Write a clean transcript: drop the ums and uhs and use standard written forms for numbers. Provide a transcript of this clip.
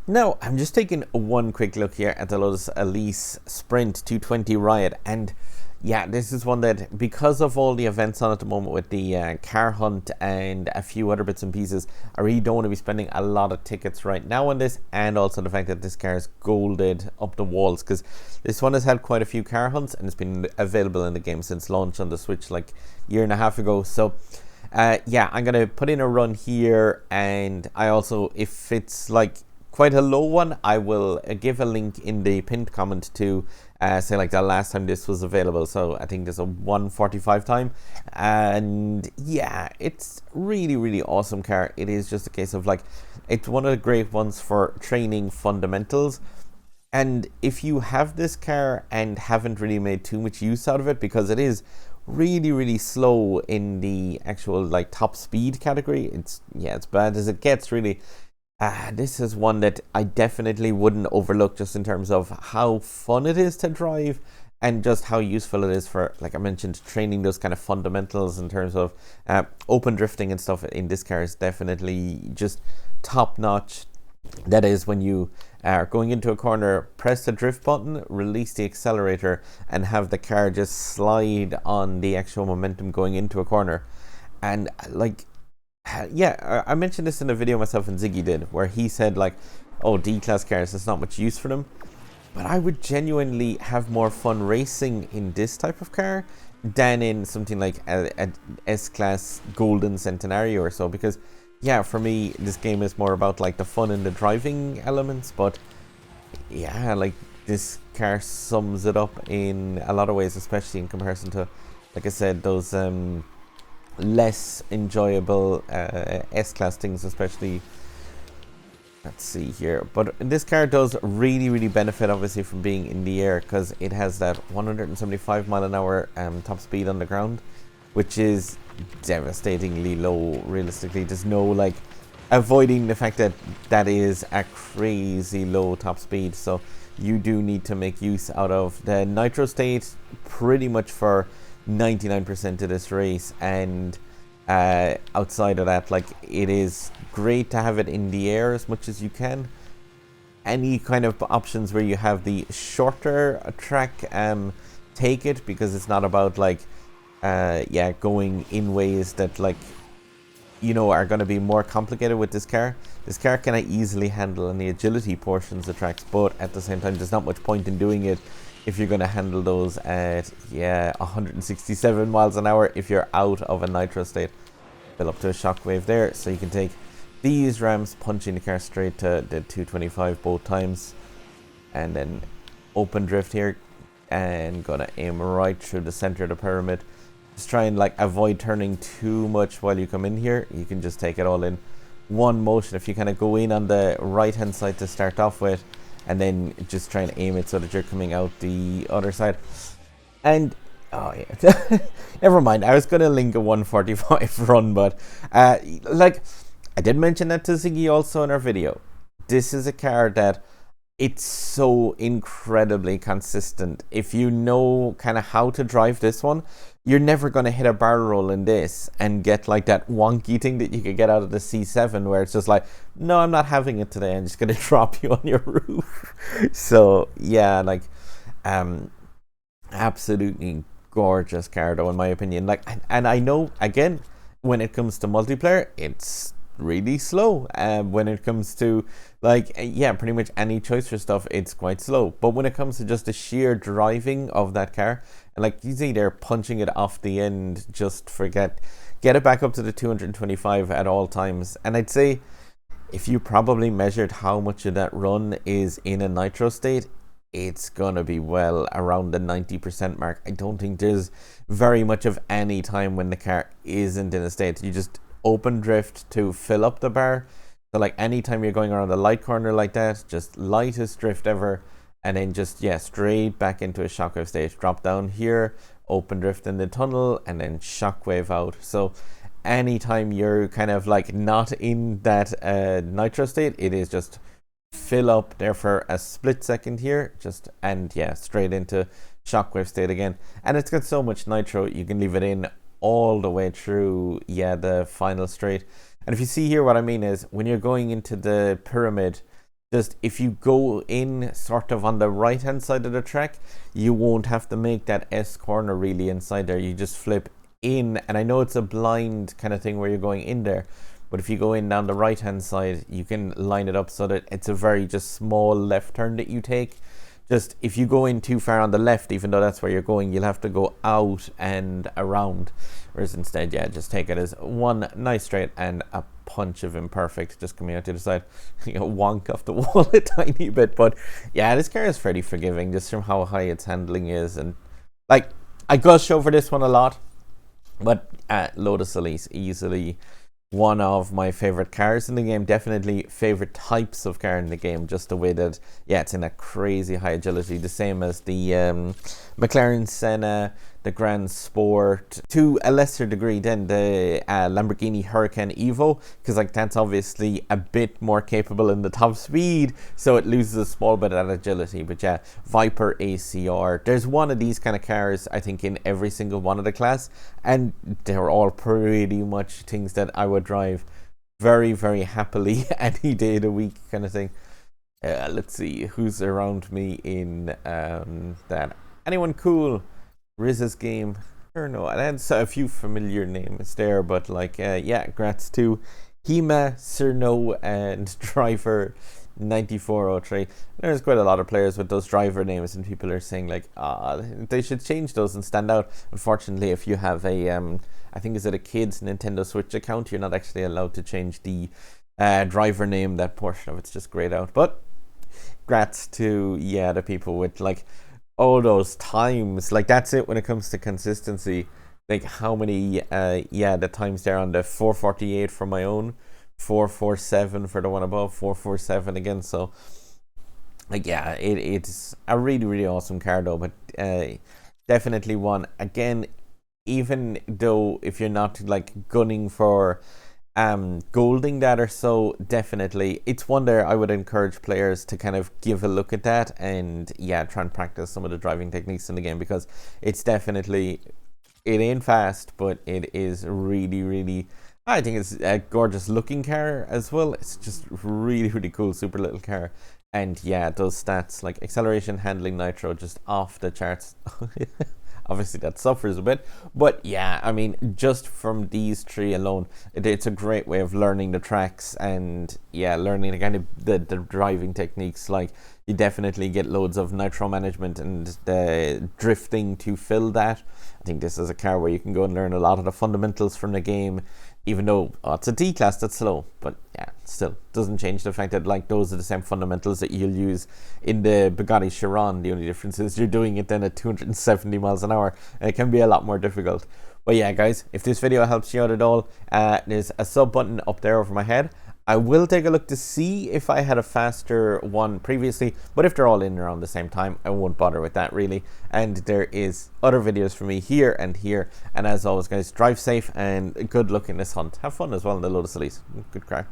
Now, I'm just taking one quick look here at the Lotus Elise Sprint 220 Riot, and yeah, this is one that, because of all the events on at the moment with the car hunt and a few other bits and pieces, I really don't want to be spending a lot of tickets right now on this, and also the fact that this car is golded up the walls, because this one has had quite a few car hunts and it's been available in the game since launch on the Switch like a year and a half ago. So yeah, I'm gonna put in a run here, and I also, if it's like quite a low one, I will give a link in the pinned comment to say like the last time this was available. So I think there's a 1:45 time, and yeah, it's really awesome car. It is just a case of like, it's one of the great ones for training fundamentals. And if you have this car and haven't really made too much use out of it, because it is really slow in the actual like top speed category, it's bad as it gets really. This is one that I definitely wouldn't overlook, just in terms of how fun it is to drive and just how useful it is for, like I mentioned, training those kind of fundamentals in terms of open drifting and stuff. In this car is definitely just top notch. That is, when you are going into a corner, press the drift button, release the accelerator, and have the car just slide on the actual momentum going into a corner. And like, yeah, I mentioned this in a video myself and Ziggy did, where he said like, oh, D-class cars, there's not much use for them. But I would genuinely have more fun racing in this type of car than in something like a S-class Golden Centenario or so, because yeah, for me, this game is more about like the fun and the driving elements. But yeah, like, this car sums it up in a lot of ways, especially in comparison to, like I said, those less enjoyable S-class things, especially. Let's see here, but this car does really benefit obviously from being in the air, because it has that 175 mile an hour top speed on the ground, which is devastatingly low. Realistically, there's no like avoiding the fact that that is a crazy low top speed. So you do need to make use out of the nitro state pretty much for 99% of this race, and outside of that, like, it is great to have it in the air as much as you can. Any kind of options where you have the shorter track, take it, because it's not about like yeah, going in ways that, like, you know, are going to be more complicated with this car. This car can easily handle in the agility portions of tracks, but at the same time there's not much point in doing it if you're going to handle those at 167 miles an hour if you're out of a nitro state. Fill up to a shockwave there, so you can take these ramps, punching the car straight to the 225 both times, and then open drift here, and gonna aim right through the center of the pyramid. Just try and like avoid turning too much while you come in here. You can just take it all in one motion. If you kind of go in on the right hand side to start off with, and then just try and aim it so that you're coming out the other side. And oh yeah, never mind, I was gonna link a 145 run, but like I did mention that to Ziggy also in our video. This is a car that it's so incredibly consistent. If you know kind of how to drive this one, you're never going to hit a barrel roll in this and get like that wonky thing that you could get out of the C7, where it's just like, no, I'm not having it today, I'm just going to drop you on your roof. So yeah, like absolutely gorgeous car though, in my opinion. Like, and I know, again, when it comes to multiplayer, it's really slow. When it comes to like, yeah, pretty much any choice for stuff, it's quite slow. But when it comes to just the sheer driving of that car, and like you see there, punching it off the end, just get it back up to the 225 at all times. And I'd say if you probably measured how much of that run is in a nitro state, it's gonna be well around the 90% mark. I don't think there's very much of any time when the car isn't in a state. You just open drift to fill up the bar. So like anytime you're going around a light corner like that, just lightest drift ever, and then just straight back into a shockwave state. Drop down here, open drift in the tunnel, and then shockwave out. So anytime you're kind of like not in that nitro state, it is just fill up there for a split second here, just, and straight into shockwave state again. And it's got so much nitro, you can leave it in all the way through the final straight. And if you see here, what I mean is, when you're going into the pyramid, Just if you go in sort of on the right hand side of the track, you won't have to make that S corner really inside there. You just flip in, and I know it's a blind kind of thing where you're going in there, but if you go in down the right hand side, you can line it up so that it's a very just small left turn that you take. Just if you go in too far on the left, even though that's where you're going, you'll have to go out and around. Whereas instead, yeah, just take it as one nice straight and a punch of imperfect just coming out to the side. You know, wonk off the wall a tiny bit. But yeah, this car is pretty forgiving just from how high its handling is. And like, I gush over this one a lot. But Lotus Elise, easily one of my favorite cars in the game, definitely favorite types of car in the game, just the way that, yeah, it's in a crazy high agility, the same as the McLaren Senna, the Grand Sport, to a lesser degree than the Lamborghini Huracan Evo, because like that's obviously a bit more capable in the top speed, so it loses a small bit of that agility. But yeah, Viper ACR, there's one of these kind of cars I think in every single one of the class, and they're all pretty much things that I would drive very, very happily any day of the week kind of thing. Let's see who's around me in that. Anyone cool? Riz's game, I don't know. I had a few familiar names there, but like, yeah, grats to Hema, Cerno, and Driver 9403. There's quite a lot of players with those driver names, and people are saying like, they should change those and stand out. Unfortunately, if you have a, I think is it a kid's Nintendo Switch account, you're not actually allowed to change the driver name. That portion of it's just grayed out. But grats to, yeah, the people with like all those times. Like that's it when it comes to consistency. Like how many yeah, the times there on the 448 for my own, 447 for the one above, 447 again. So like, yeah, it's a really, really awesome car though. But definitely one, again, even though if you're not like gunning for golding that or so, definitely it's one there I would encourage players to kind of give a look at that and, yeah, try and practice some of the driving techniques in the game, because it's definitely, it ain't fast, but it is really, really, I think it's a gorgeous looking car as well. It's just really, really cool, super little car. And yeah, those stats like acceleration, handling, nitro, just off the charts. Obviously that suffers a bit, but yeah, I mean, just from these three alone, it's a great way of learning the tracks and, yeah, learning the kind of the driving techniques. Like, you definitely get loads of nitro management and the drifting to fill that. I think this is a car where you can go and learn a lot of the fundamentals from the game, even though it's a D-class that's slow, but yeah, still doesn't change the fact that like those are the same fundamentals that you'll use in the Bugatti Chiron. The only difference is you're doing it then at 270 miles an hour, and it can be a lot more difficult. But yeah, guys, if this video helps you out at all, there's a sub button up there over my head. I will take a look to see if I had a faster one previously, but if they're all in around the same time, I won't bother with that really. And there is other videos for me here and here. And as always, guys, drive safe and good luck in this hunt. Have fun as well in the Lotus Elise. Good car.